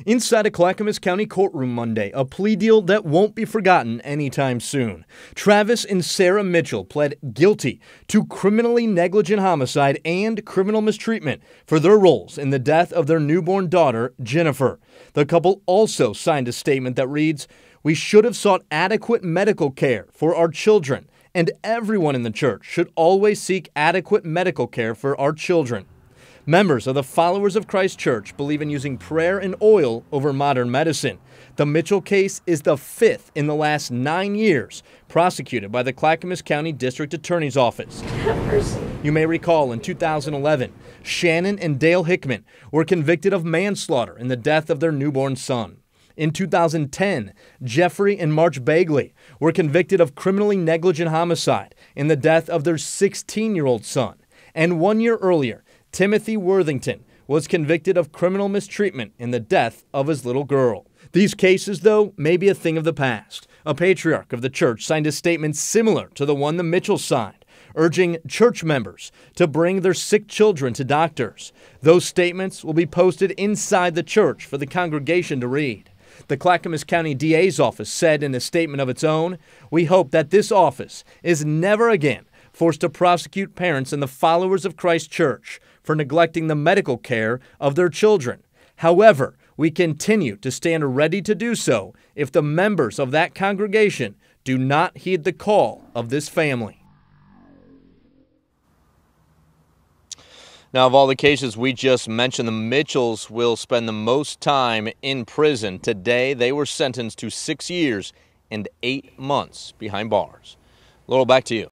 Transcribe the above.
Inside a Clackamas County courtroom Monday, a plea deal that won't be forgotten anytime soon. Travis and Sarah Mitchell pled guilty to criminally negligent homicide and criminal mistreatment for their roles in the death of their newborn daughter, Jennifer. The couple also signed a statement that reads, "We should have sought adequate medical care for our children, and everyone in the church should always seek adequate medical care for our children." Members of the Followers of Christ Church believe in using prayer and oil over modern medicine. The Mitchell case is the fifth in the last 9 years prosecuted by the Clackamas County District Attorney's Office. You may recall in 2011, Shannon and Dale Hickman were convicted of manslaughter in the death of their newborn son. In 2010, Jeffrey and March Bagley were convicted of criminally negligent homicide in the death of their 16-year-old son. And 1 year earlier, Timothy Worthington was convicted of criminal mistreatment in the death of his little girl. These cases, though, may be a thing of the past. A patriarch of the church signed a statement similar to the one the Mitchells signed, urging church members to bring their sick children to doctors. Those statements will be posted inside the church for the congregation to read. The Clackamas County DA's office said in a statement of its own, "We hope that this office is never again forced to prosecute parents in the Followers of Christ Church for neglecting the medical care of their children. However, we continue to stand ready to do so if the members of that congregation do not heed the call of this family." Now, of all the cases we just mentioned, the Mitchells will spend the most time in prison. Today, they were sentenced to 6 years and 8 months behind bars. Laurel, back to you.